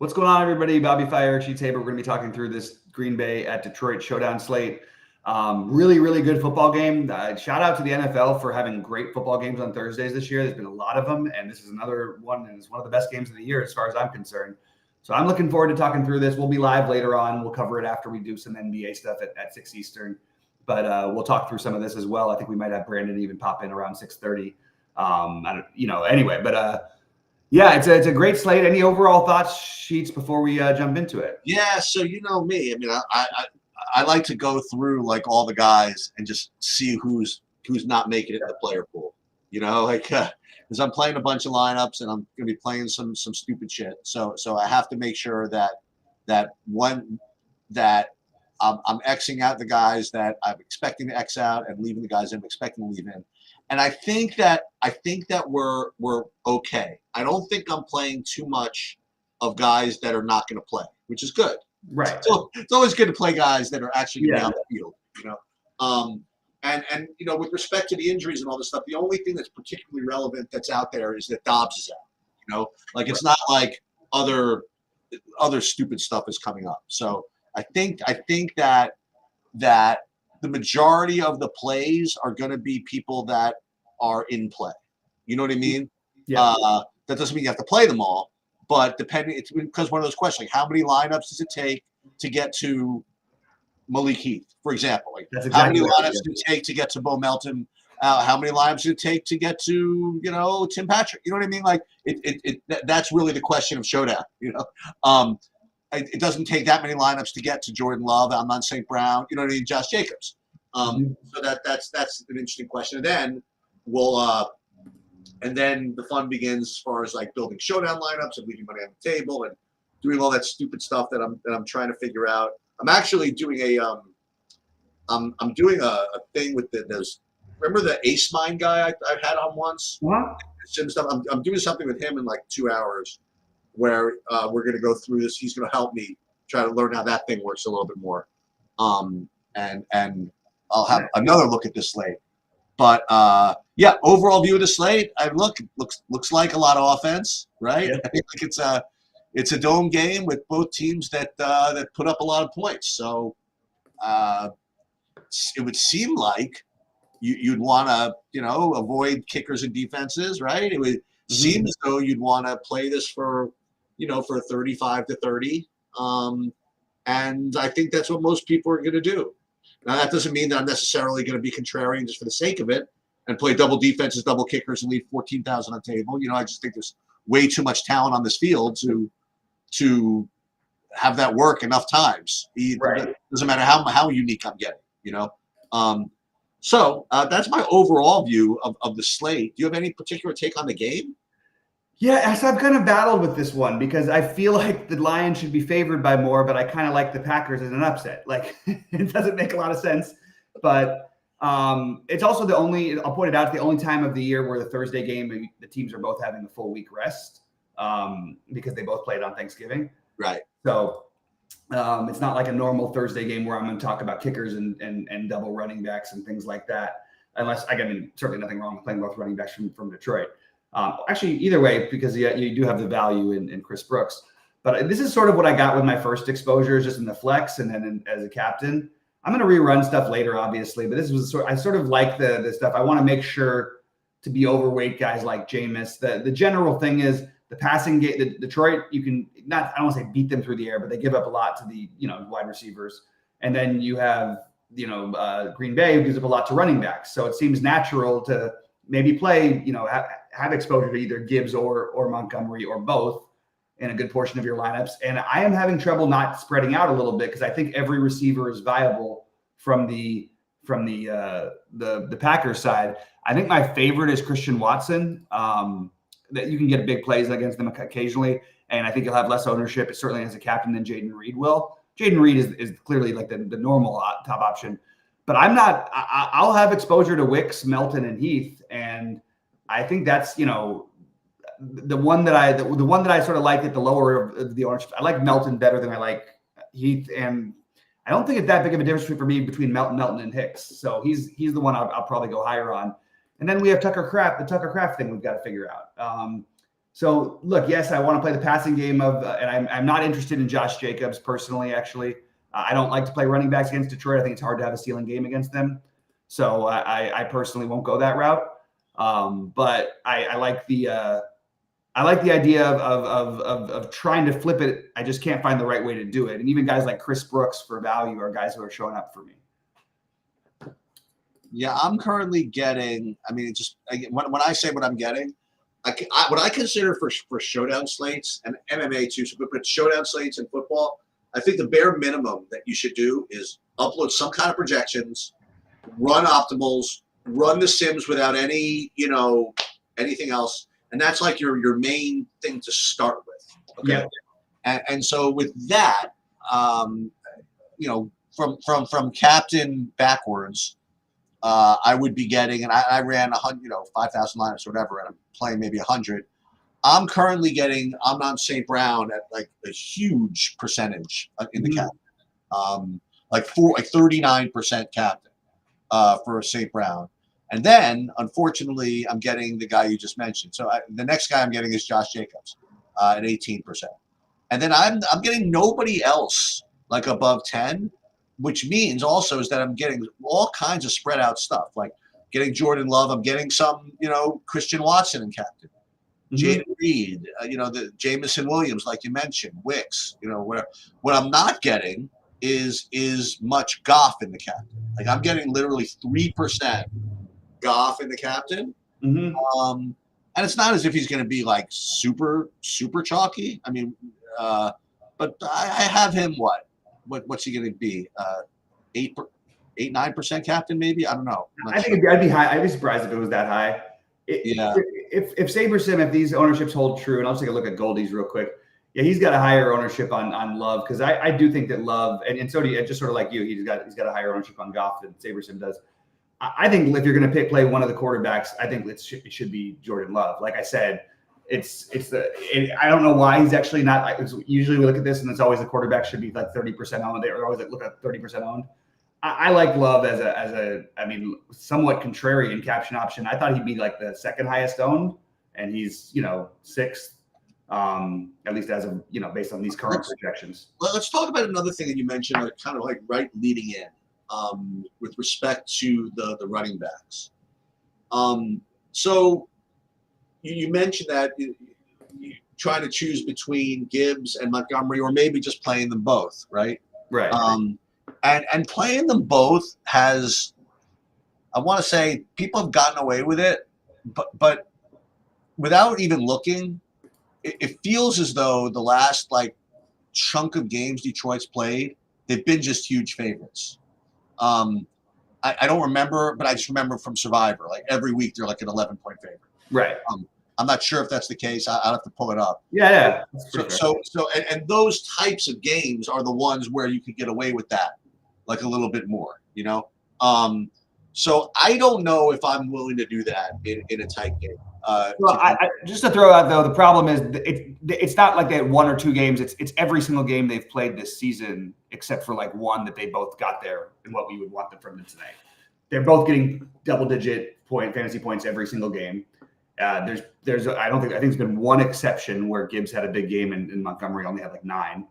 What's going on, everybody? BobbyFi and Sheets. We're going to be talking through this Green Bay at Detroit showdown slate. Really good football game. Shout out to the NFL for having great football games on Thursdays this year. There's been a lot of them, and this is another one, and it's one of the best games of the year as far as I'm concerned. So I'm looking forward to talking through this. We'll be live later on. We'll cover it after we do some NBA stuff at 6 Eastern. But we'll talk through some of this as well. I think we might have Brandon even pop in around 6:30. Yeah, it's a great slate. Any overall thoughts, Sheets, before we jump into it? Yeah, so you know me. I mean, I like to go through like all the guys and just see who's not making it in the player pool. You know, like because I'm playing a bunch of lineups and I'm going to be playing some stupid shit. So I have to make sure that I'm Xing out the guys that I'm expecting to X out and leaving the guys I'm expecting to leave in. And I think that we're okay. I don't think I'm playing too much of guys that are not going to play, which is good. Right. So it's always good to play guys that are actually going to be on the field. You know, and you know, with respect to the injuries and all this stuff, the only thing that's particularly relevant that's out there is that Dobbs is out. You know, like it's not like other stupid stuff is coming up. So I think that the majority of the plays are going to be people that are in play. You know what I mean? Yeah. That doesn't mean you have to play them all, but it's because one of those questions, like how many lineups does it take to get to Malik Heath, for example? Like how many lineups does it take to get to Bo Melton? How many lineups does it take to get to, you know, Tim Patrick? You know what I mean? Like that's really the question of showdown. You know, it doesn't take that many lineups to get to Jordan Love, Amon St. Brown, you know what I mean, Josh Jacobs. So that's an interesting question. And then and then the fun begins as far as like building showdown lineups and leaving money on the table and doing all that stupid stuff that I'm trying to figure out. I'm actually doing I'm doing a thing with those. Remember the Ace Mine guy I had on once? What? I'm doing something with him in like 2 hours where we're going to go through this. He's going to help me try to learn how that thing works a little bit more. And I'll have another look at this slate. But yeah, overall view of the slate, looks like a lot of offense, right? Yeah. I think like it's a dome game with both teams that put up a lot of points. So it would seem like you'd want to, you know, avoid kickers and defenses, right? It would seem as though you'd want to play this for 35-30. And I think that's what most people are going to do. Now, that doesn't mean that I'm necessarily going to be contrarian just for the sake of it and play double defenses, double kickers, and leave 14,000 on the table. You know, I just think there's way too much talent on this field to have that work enough times. Right. It doesn't matter how unique I'm getting, you know. So that's my overall view of the slate. Do you have any particular take on the game? Yeah, so I've kind of battled with this one because I feel like the Lions should be favored by more, but I kind of like the Packers as an upset. Like it doesn't make a lot of sense, but it's also I'll point it out, the only time of the year where the Thursday game, the teams are both having a full week rest because they both played on Thanksgiving. Right. So it's not like a normal Thursday game where I'm going to talk about kickers and double running backs and things like that. Unless, I mean, certainly nothing wrong with playing both running backs from Detroit. Actually, either way, because you do have the value in Chris Brooks. But this is sort of what I got with my first exposure, just in the flex and then as a captain. I'm going to rerun stuff later, obviously, but this was I sort of like the stuff. I want to make sure to be overweight guys like Jameis. The general thing is the passing game. The Detroit, you can not, I don't want to say beat them through the air, but they give up a lot to the wide receivers. And then you have Green Bay, who gives up a lot to running backs. So it seems natural to maybe play, have exposure to either Gibbs or Montgomery or both in a good portion of your lineups. And I am having trouble not spreading out a little bit because I think every receiver is viable from the Packers side. I think my favorite is Christian Watson. That you can get big plays against them occasionally, and I think you'll have less ownership. It certainly as a captain than Jaden Reed will. Jaden Reed is clearly like the normal top option. But I'm not. I'll have exposure to Wicks, Melton, and Heath, and I think that's the one that I sort of like at the lower of the orange. I like Melton better than I like Heath, and I don't think it's that big of a difference for me between Melton and Hicks. So he's the one I'll probably go higher on. And then we have Tucker Kraft, the Tucker Kraft thing we've got to figure out. So look, yes, I want to play the passing game of, and I'm not interested in Josh Jacobs personally. Actually, I don't like to play running backs against Detroit. I think it's hard to have a ceiling game against them. So I personally won't go that route. But I like the idea of trying to flip it. I just can't find the right way to do it. And even guys like Chris Brooks for value are guys who are showing up for me. Yeah, I'm currently getting. I mean, when I say what I'm getting, what I consider for showdown slates and MMA too. So, but showdown slates and football, I think the bare minimum that you should do is upload some kind of projections, run optimals, run the sims without any anything else, and that's like your main thing to start with. Okay, yeah. And so with that, from captain backwards. I would be getting, and I ran 100, 5,000 lineups or whatever, and I'm playing maybe 100. I'm currently getting Amon St. Brown at like a huge percentage in the captain, like 39% captain for St. Brown. And then, unfortunately, I'm getting the guy you just mentioned. So the next guy I'm getting is Josh Jacobs at 18%. And then I'm getting nobody else like above 10. Which means also is that I'm getting all kinds of spread out stuff, like getting Jordan Love. I'm getting some, Christian Watson in captain, Jaden Reed, the Jamison Williams, like you mentioned, Wicks, whatever. What I'm not getting is much Goff in the captain. Like I'm getting literally 3% Goff in the captain. And it's not as if he's going to be like super, super chalky. I mean, but I have him what's he going to be? 9% captain, maybe? I don't know. I think I'd be high. I'd be surprised if it was that high. If SaberSim, if these ownerships hold true, and I'll just take a look at Goldie's real quick. Yeah, he's got a higher ownership on Love because I do think that Love and so do you, just sort of like you, he's got a higher ownership on Goff than SaberSim does. I think if you're going to play one of the quarterbacks, I think it should be Jordan Love. Like I said. I don't know why he's actually not like. Usually we look at this and it's always the quarterback should be like 30% owned. They always look at 30% owned. I like Love as a somewhat contrarian caption option. I thought he'd be like the second highest owned, and he's sixth, at least as of based on these current projections. Well, let's talk about another thing that you mentioned, kind of like right leading in, with respect to the running backs. So. You mentioned that you trying to choose between Gibbs and Montgomery, or maybe just playing them both, right? Right. And playing them both has, I want to say, people have gotten away with it, but without even looking, it feels as though the last chunk of games Detroit's played, they've been just huge favorites. I don't remember, but I just remember from Survivor, like every week they're like an 11-point favorite. Right. I'm not sure if that's the case. I'll have to pull it up. Yeah. So those types of games are the ones where you could get away with that, like a little bit more, So I don't know if I'm willing to do that in a tight game. Well, just to throw out though, the problem is it's not like they had one or two games. It's every single game they've played this season, except for like one that they both got there and what we would want them from them tonight. They're both getting double-digit fantasy points every single game. I think there's been one exception where Gibbs had a big game and Montgomery only had like 9,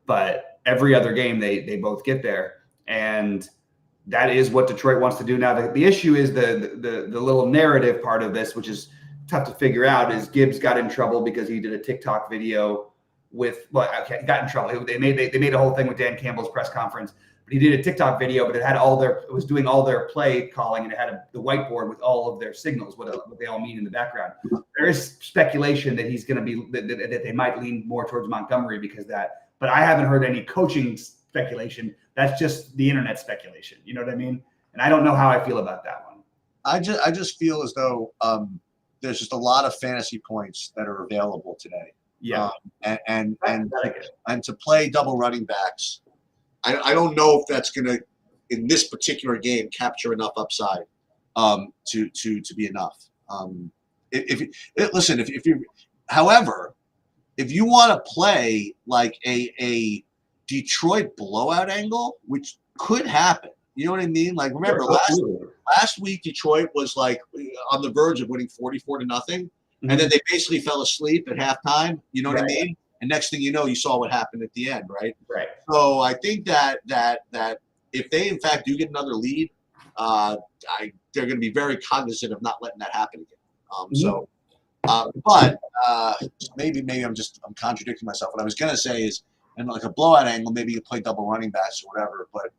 but every other game they both get there, and that is what Detroit wants to do now. The issue is the little narrative part of this, which is tough to figure out, is Gibbs got in trouble because he did a TikTok video got in trouble. They made a whole thing with Dan Campbell's press conference. He did a TikTok video, but it was doing all their play calling, and it had the whiteboard with all of their signals, what they all mean in the background. There is speculation that he's going to be that they might lean more towards Montgomery because of that, but I haven't heard any coaching speculation. That's just the internet speculation. You know what I mean? And I don't know how I feel about that one. I just feel as though there's just a lot of fantasy points that are available today. Yeah, and to play double running backs. I don't know if that's going to, in this particular game, capture enough upside to be enough. However, if you want to play like a Detroit blowout angle, which could happen, you know what I mean? Like remember last week Detroit was like on the verge of winning 44-0, and then they basically fell asleep at halftime. You know what I mean? And next thing you know, you saw what happened at the end, right? Right. So I think that if they in fact do get another lead, they're going to be very cognizant of not letting that happen again. So, but maybe I'm contradicting myself. What I was going to say is, in like a blowout angle, maybe you play double running backs or whatever. But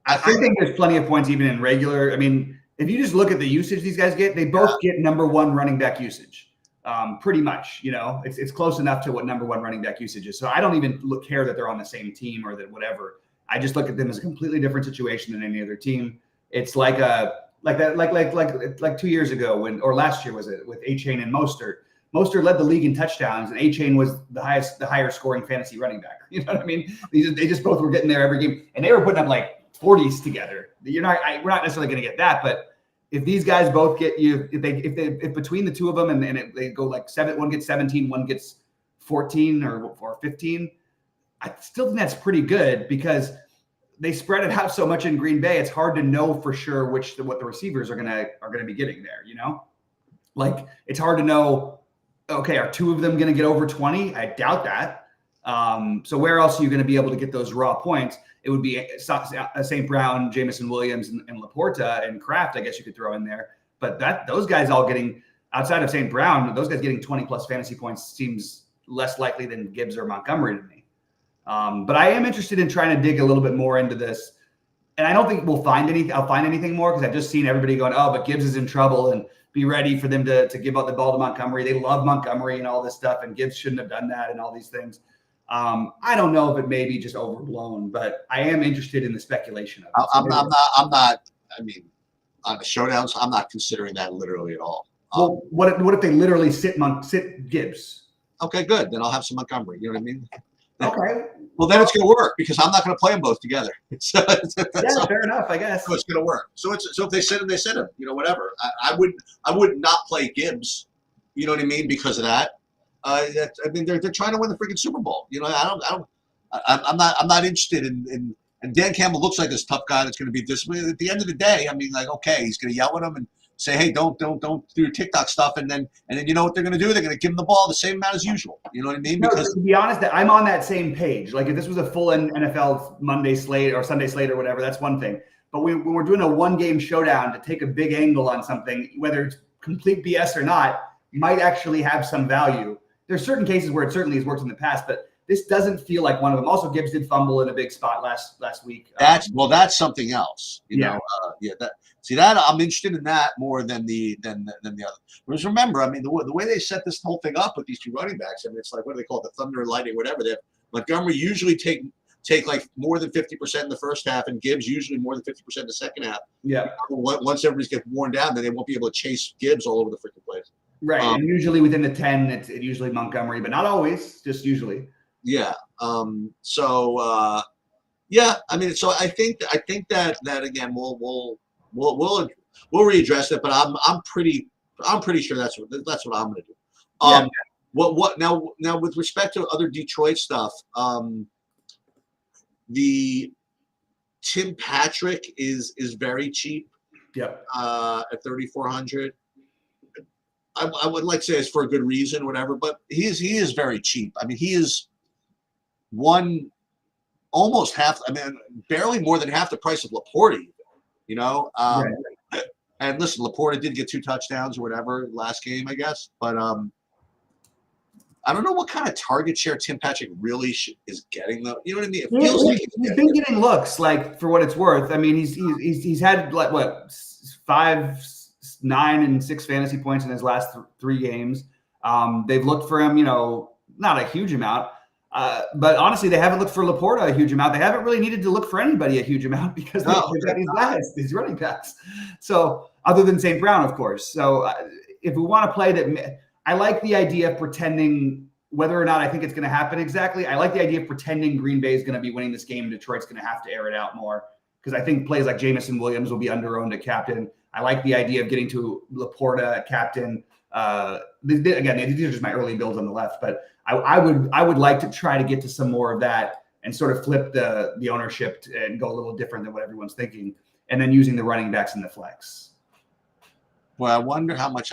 I think there's plenty of points even in regular. I mean, if you just look at the usage these guys get, they both get number one running back usage. Pretty much, you know, it's close enough to what number one running back usage is. So I don't even care that they're on the same team or that whatever. I just look at them as a completely different situation than any other team. It's like 2 years ago or last year was it with A-Chain and Mostert. Mostert led the league in touchdowns, and A-Chain was the higher scoring fantasy running back. You know what I mean? They just both were getting there every game, and they were putting up like 40s together. We're not necessarily going to get that, but if these guys both get you, if between the two of them and they go like one gets 17, one gets 14 or 15, I still think that's pretty good because they spread it out so much in Green Bay. It's hard to know for sure what the receivers are gonna be getting there. You know, like it's hard to know. Okay, are two of them going to get over 20? I doubt that. So where else are you going to be able to get those raw points? It would be St. Brown, Jamison Williams, and Laporta and Kraft, I guess you could throw in there. But those guys all getting, outside of St. Brown, those guys getting 20-plus fantasy points seems less likely than Gibbs or Montgomery to me. But I am interested in trying to dig a little bit more into this. And I don't think I'll find anything more because I've just seen everybody going, oh, but Gibbs is in trouble and be ready for them to give out the ball to Montgomery. They love Montgomery and all this stuff, and Gibbs shouldn't have done that and all these things. I don't know if it may be just overblown, but I am interested in the speculation of it. I'm not. I mean, on the showdowns, I'm not considering that literally at all. Well, what if they literally sit Gibbs? Okay, good. Then I'll have some Montgomery. You know what I mean? Okay. Well, then it's going to work because I'm not going to play them both together. So, fair enough, I guess. So it's going to work. So if they sit him, they sit him. You know, whatever. I would not play Gibbs. You know what I mean? Because of that. I mean, they're trying to win the freaking Super Bowl. You know, I'm not interested in. And Dan Campbell looks like this tough guy that's going to be disciplined. At the end of the day, I mean, like, okay, he's going to yell at him and say, hey, don't do your TikTok stuff, and then you know what they're going to do? They're going to give him the ball the same amount as usual. You know what I mean? Because to be honest, I'm on that same page. Like if this was a full NFL Monday slate or Sunday slate or whatever, that's one thing. But when we're doing a one-game showdown to take a big angle on something, whether it's complete BS or not, might actually have some value. There's certain cases where it certainly has worked in the past, but this doesn't feel like one of them. Also, Gibbs did fumble in a big spot last week. That's something else. You know, that I'm interested in that more than the other. Because remember, I mean, the way they set this whole thing up with these two running backs, I mean, it's like, what do they call it? The thunder and lightning, whatever. They have Montgomery usually take like more than 50% in the first half, and Gibbs usually more than 50% in the second half. Yeah. Once everybody gets worn down, then they won't be able to chase Gibbs all over the freaking place. Right, and usually within the 10, it's usually Montgomery, but not always, just usually. Yeah. Yeah. I mean, so I think that again, we'll readdress it, but I'm pretty sure that's what I'm going to do. What now with respect to other Detroit stuff, the Tim Patrick is very cheap. Yep. At 3,400. I would like to say it's for a good reason, whatever, but he is very cheap. I mean, he is almost half. I mean, barely more than half the price of Laporta. You know, right. And listen, Laporta did get 2 touchdowns or whatever last game, I guess, but I don't know what kind of target share Tim Patrick really is getting though. You know what I mean? It feels like he's been getting looks, like, for what it's worth. I mean, he's had like what 5, 9, and 6 fantasy points in his last 3 games. They've looked for him, you know, not a huge amount, but honestly, they haven't looked for Laporta a huge amount. They haven't really needed to look for anybody a huge amount because they've got these guys, these running backs. So other than St. Brown, of course. So if we want to play that, I like the idea of pretending, whether or not I think it's going to happen exactly. I like the idea of pretending Green Bay is going to be winning this game and Detroit's going to have to air it out more, because I think plays like Jamison Williams will be under-owned at captain. I like the idea of getting to Laporta at captain. Again, these are just my early builds on the left, but I would like to try to get to some more of that and sort of flip the ownership and go a little different than what everyone's thinking, and then using the running backs in the flex. Well, I wonder how much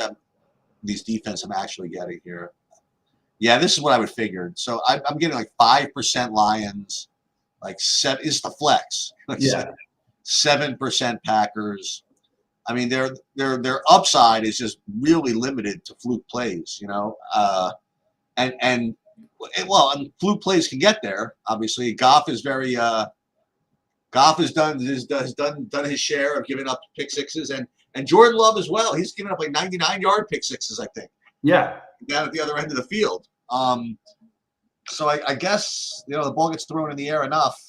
these defense I'm actually getting here. Yeah, this is what I would figure. So I'm getting like 5% Lions, like 7 is the flex. Like Yeah. 7% Packers. I mean, their upside is just really limited to fluke plays, and fluke plays can get there. Obviously, Goff is very Goff has done his share of giving up pick sixes, and Jordan Love as well. He's given up like 99-yard pick sixes, I think. Yeah. Down at the other end of the field. So I guess the ball gets thrown in the air enough.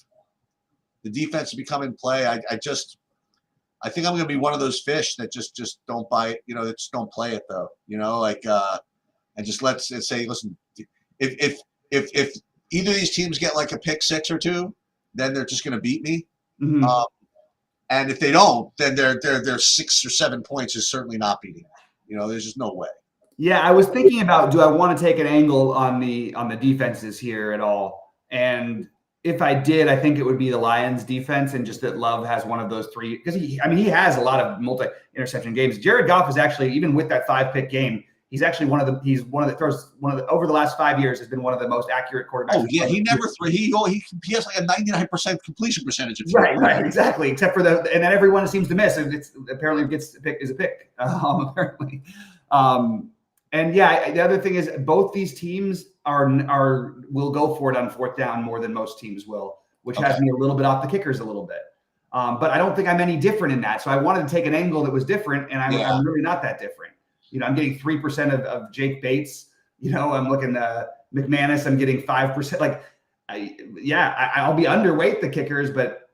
The defense will become in play. I think I'm going to be one of those fish that just don't buy it. That just don't play it though. And just let's say, listen, if either of these teams get like a pick 6 or 2, then they're just going to beat me. Mm-hmm. And if they don't, then their 6 or 7 points is certainly not beating me. There's just no way. Yeah, I was thinking about, do I want to take an angle on the defenses here at all? And if I did, I think it would be the Lions defense, and just that Love has one of those 3, because he has a lot of multi-interception games. Jared Goff is actually, even with that 5-pick game, he's actually over the last 5 years has been one of the most accurate quarterbacks. Oh yeah, he has like a 99% completion percentage. Right, exactly. Except for and then everyone seems to miss. It's apparently gets a pick. Apparently. And yeah, the other thing is both these teams will go for it on 4th down more than most teams will, which has me a little bit off the kickers a little bit. But I don't think I'm any different in that. So I wanted to take an angle that was different, and I'm really not that different. I'm getting 3% of Jake Bates. I'm looking McManus. I'm getting 5%. I'll be underweight the kickers, but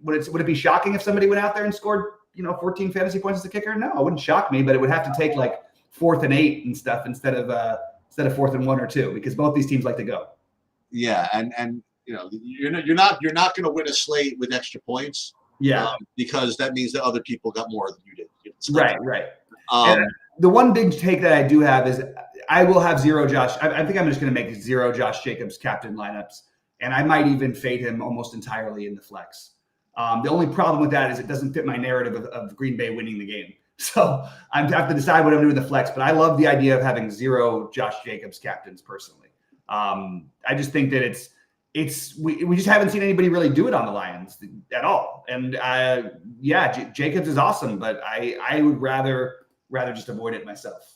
would it be shocking if somebody went out there and scored 14 fantasy points as a kicker? No, it wouldn't shock me, but it would have to take like 4th and 8 and stuff instead of 4th and 1 or 2, because both these teams like to go. Yeah, and you're not going to win a slate with extra points. Yeah, because that means that other people got more than you did. Right. The one big take that I do have is I will have 0 Josh. I think I'm just going to make 0 Josh Jacobs captain lineups, and I might even fade him almost entirely in the flex. The only problem with that is it doesn't fit my narrative of Green Bay winning the game. So I have to decide what I'm doing in the flex, but I love the idea of having 0 Josh Jacobs captains personally. I just think that we just haven't seen anybody really do it on the Lions at all. And Jacobs is awesome, but I would rather just avoid it myself.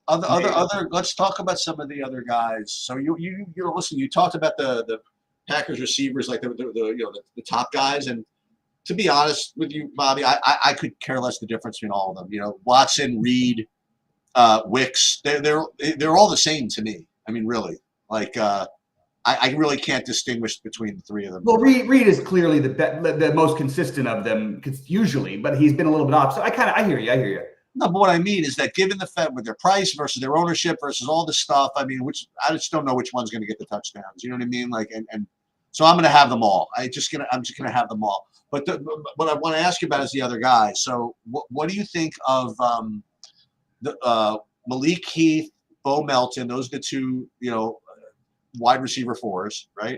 Let's talk about some of the other guys. So listen, you talked about the Packers receivers, like the top guys, and to be honest with you, Bobby, I could care less the difference between all of them. Watson, Reed, Wicks, they're all the same to me. I mean, really, I really can't distinguish between the 3 of them. Well, Reed is clearly the most consistent of them, usually, but he's been a little bit off. So I hear you. No, but what I mean is that given the fact with their price versus their ownership versus all this stuff, I mean, I just don't know which one's going to get the touchdowns. You know what I mean? And so I'm going to have them all. I'm just going to have them all. But what I want to ask you about is the other guys. So what do you think of Malik Heath, Bo Melton? Those are the 2, wide receiver 4s, right?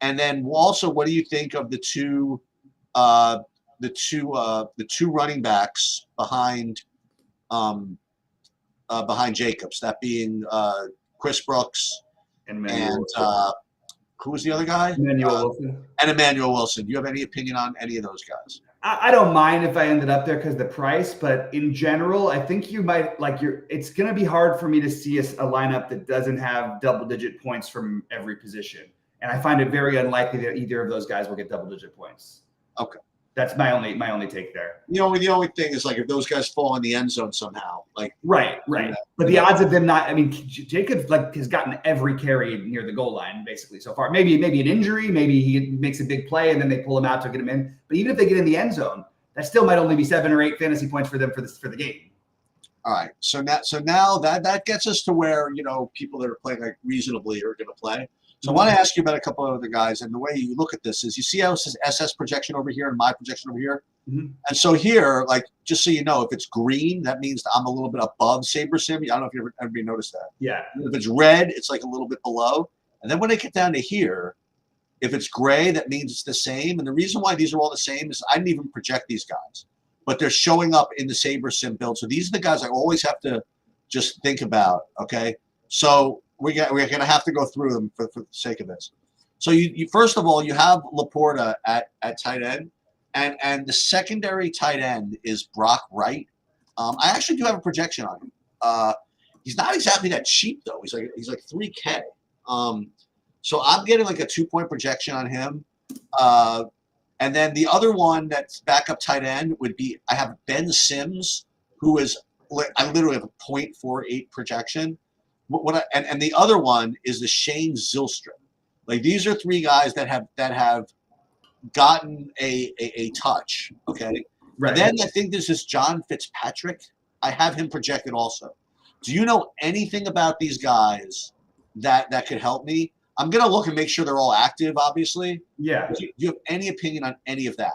And then also, what do you think of the two running backs behind Jacobs? That being Chris Brooks and who was the other guy? Emmanuel Wilson. And Emmanuel Wilson. Do you have any opinion on any of those guys? I don't mind if I ended up there because of the price, but in general, I think you might it's going to be hard for me to see a lineup that doesn't have double-digit points from every position. And I find it very unlikely that either of those guys will get double-digit points. Okay. That's my only take there. The only thing is if those guys fall in the end zone somehow, right. But the odds of them not, I mean, Jacobs has gotten every carry near the goal line basically so far. Maybe an injury, maybe he makes a big play and then they pull him out to get him in. But even if they get in the end zone, that still might only be 7 or 8 fantasy points for them for the game. All right. So now that gets us to where people that are playing reasonably are going to play. So I want to ask you about a couple of other guys, and the way you look at this is you see how it says SS projection over here and my projection over here? Mm-hmm. And so here, just so you know, if it's green, that means I'm a little bit above Sabre Sim. I don't know if you ever noticed that. Yeah. If it's red, it's a little bit below. And then when I get down to here, if it's gray, that means it's the same. And the reason why these are all the same is I didn't even project these guys. but they're showing up in the Saber Sim build. So these are the guys I always have to just think about. Okay, so we're gonna have to go through them for the sake of this. So you first of all, you have Laporta at tight end, and the secondary tight end is Brock Wright. I actually do have a projection on him. He's not exactly that cheap though. He's like 3K. So I'm getting like a 2-point projection on him. And then the other one that's backup tight end would be, I have Ben Sims, who is, I literally have a 0.48 projection. And the other one is the Shane Zylstra. Like these are 3 guys that have gotten a touch. Okay. Right. And then I think there's this John Fitzpatrick. I have him projected also. Do you know anything about these guys that could help me? I'm going to look and make sure they're all active, obviously. Yeah. Do you have any opinion on any of that?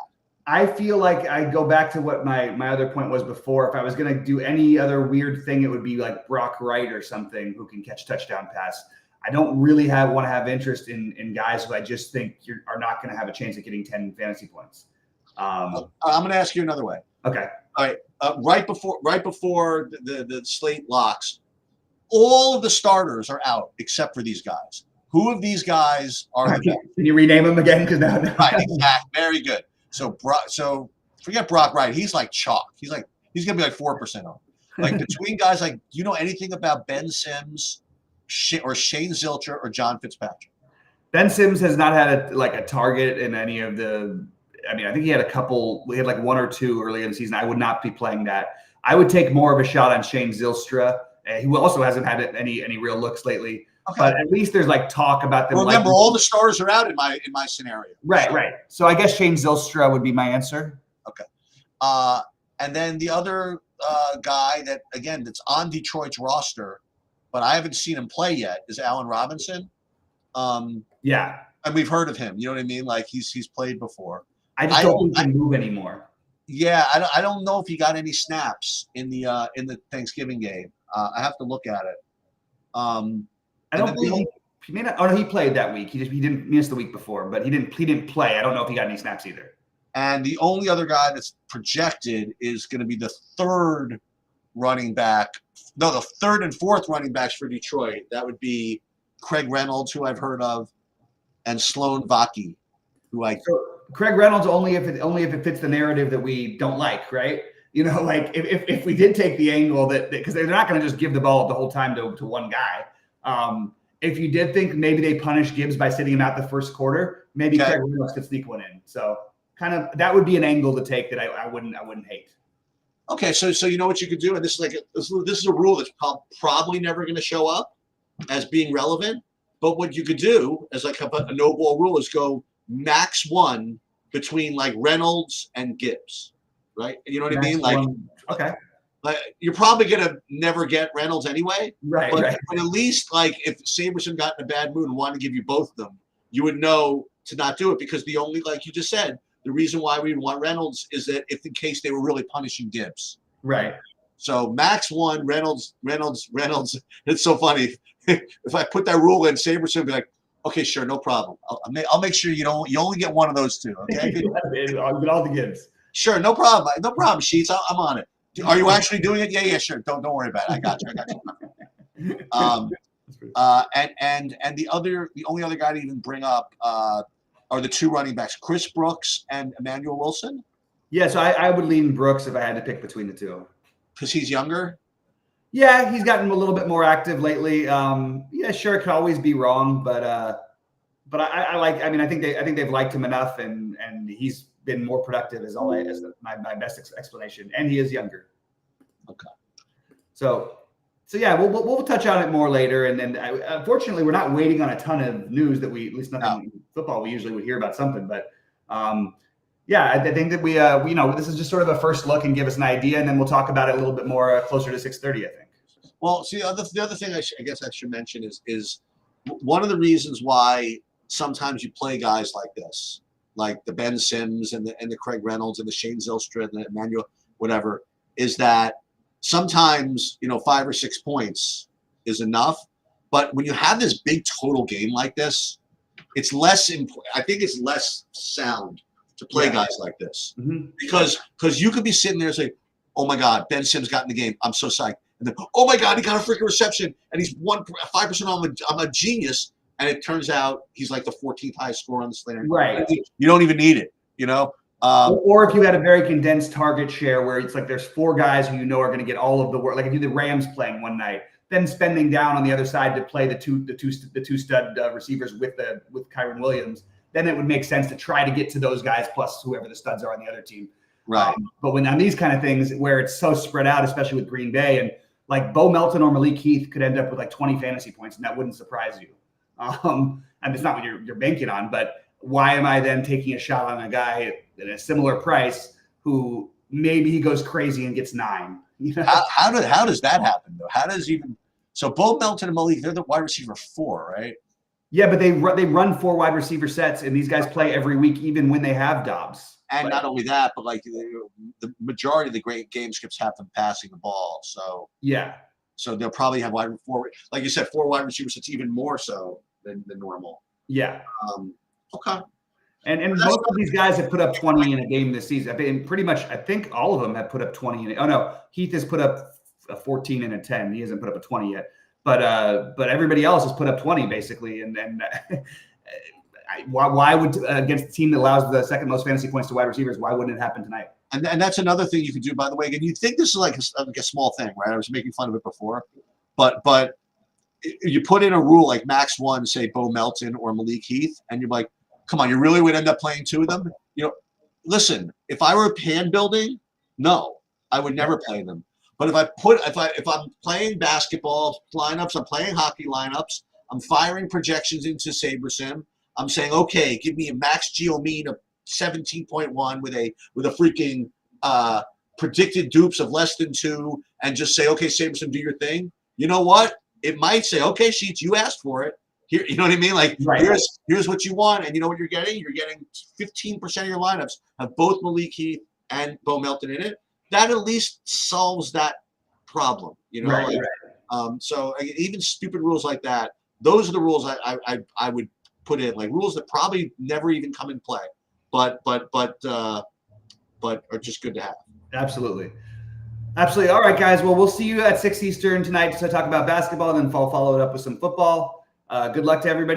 I feel like I go back to what my other point was before. If I was going to do any other weird thing, it would be like Brock Wright or something who can catch touchdown pass. I don't really want to have interest in guys who I just think are not going to have a chance at getting 10 fantasy points. I'm going to ask you another way. Okay. All right. Right before the slate locks, all of the starters are out except for these guys. Who of these guys are the best? Can you rename them again? Because now, right, exactly. Very good. So forget Brock Wright. He's like chalk. He's gonna be like 4% off. Like between guys, like, do you know anything about Ben Sims or Shane Zylstra or John Fitzpatrick? Ben Sims has not had a target in any of the. I mean, I think he had a couple. We had like 1 or 2 early in the season. I would not be playing that. I would take more of a shot on Shane Zylstra, who also hasn't had any real looks lately. Okay. But at least there's like talk about them. Well, remember, all the stars are out in my scenario. Right, so. Right. So I guess Shane Zylstra would be my answer. Okay. And then the other guy that's on Detroit's roster, but I haven't seen him play yet, is Allen Robinson. Yeah. And we've heard of him. You know what I mean? Like he's played before. I just don't think he can move anymore. Yeah, I don't know if he got any snaps in the Thanksgiving game. I have to look at it. I don't believe he may not. Oh no, he played that week. He didn't miss the week before, but he didn't play. I don't know if he got any snaps either. And the only other guy that's projected is going to be the third running back. No, the third and fourth running backs for Detroit. That would be Craig Reynolds, who I've heard of, and Sloan Vaki, who I. So Craig Reynolds only if it fits the narrative that we don't like, right? You know, like if we did take the angle that because they're not going to just give the ball the whole time to one guy. If you did think maybe they punish Gibbs by sitting him out the first quarter, maybe Craig Reynolds could sneak one in. So kind of that would be an angle to take that I wouldn't hate. Okay, so you know what you could do, and this is a rule that's probably never going to show up as being relevant. But what you could do as like a no ball rule is go max 1 between like Reynolds and Gibbs, right? You know what max I mean? Like, okay. Like you're probably gonna never get Reynolds anyway, right? But at least like if Saberson got in a bad mood and wanted to give you both of them, you would know to not do it because the only, like you just said, the reason why we want Reynolds is that if in case they were really punishing Gibbs, right? So max 1 Reynolds. It's so funny if I put that rule in, Saberson would be like, okay, sure, no problem. I'll make sure you only get one of those 2. Okay, I'll get all the Gibbs. Sure, no problem, Sheets. I'm on it. Are you actually doing it? Yeah, sure. Don't worry about it. I got you. And the only other guy to even bring up are the 2 running backs, Chris Brooks and Emmanuel Wilson. Yeah, so I would lean Brooks if I had to pick between the 2. Because he's younger. Yeah, he's gotten a little bit more active lately. Yeah, sure, it could always be wrong, but I like. I mean, I think they've liked him enough, and he's been more productive as my best explanation, and he is younger. Okay. So yeah, we'll touch on it more later, and then unfortunately we're not waiting on a ton of news that we at least nothing in football. We usually would hear about something, but yeah, I think that we this is just sort of a first look and give us an idea, and then we'll talk about it a little bit more closer to 6:30, I think. Well, see, the other thing I guess I should mention is one of the reasons why sometimes you play guys like this, like the Ben Sims and the Craig Reynolds and the Shane Zylstra and the Emmanuel, whatever, is that sometimes 5 or 6 points is enough. But when you have this big total game like this, it's less important. I think it's less sound to play guys like this. Mm-hmm. Because you could be sitting there and say, oh my God, Ben Sims got in the game. I'm so psyched. And then, oh my God, he got a freaking reception and he's 5% on. I'm a genius. And it turns out he's like the 14th highest scorer on the slate. Right. You don't even need it, you know? Or if you had a very condensed target share where it's like there's 4 guys who you know are going to get all of the work, like if you the Rams playing one night, then spending down on the other side to play the two stud receivers with Kyron Williams, then it would make sense to try to get to those guys plus whoever the studs are on the other team. Right. But when on these kind of things where it's so spread out, especially with Green Bay, and like Bo Melton or Malik Heath could end up with like 20 fantasy points, and that wouldn't surprise you. And it's not what you're banking on, but why am I then taking a shot on a guy at a similar price who maybe he goes crazy and gets 9? You know? How does that happen though? How does even so? Bo Melton and Malik, they're the wide receiver 4, right? Yeah, but they run 4 wide receiver sets, and these guys play every week, even when they have Dobbs. And not only that, but like the majority of the great game scripts have them passing the ball. So yeah, so they'll probably have 4, like you said, 4 wide receivers. It's even more so than normal. Yeah. Okay. And most of these guys have put up 20 in a game this season. I mean, pretty much, I think all of them have put up 20 in it. Oh no, Heath has put up a 14 and a 10. He hasn't put up a 20 yet. But everybody else has put up 20 basically. And why would against the team that allows the second most fantasy points to wide receivers? Why wouldn't it happen tonight? And that's another thing you can do, by the way. Again, you think this is like a small thing, right? I was making fun of it before, but you put in a rule like max 1, say Bo Melton or Malik Heath, and you're like, come on, you really would end up playing 2 of them? You know, listen, if I were hand building, no, I would never play them. But if I'm playing basketball lineups, I'm playing hockey lineups, I'm firing projections into SaberSim, I'm saying, okay, give me a max Geo mean of 17.1 with a freaking predicted dupes of less than 2, and just say, okay, SaberSim, do your thing. You know what? It might say, okay, Sheets, you asked for it. Here, you know what I mean? Like, right. Here's what you want, and you know what you're getting? You're getting 15% of your lineups have both Malik Heath and Bo Melton in it. That at least solves that problem, you know. Right, like, right. So even stupid rules like that, those are the rules I would put in, like rules that probably never even come in play, but are just good to have. Absolutely. Absolutely. All right, guys. Well, we'll see you at 6 Eastern tonight to talk about basketball, and then follow it up with some football. Good luck to everybody.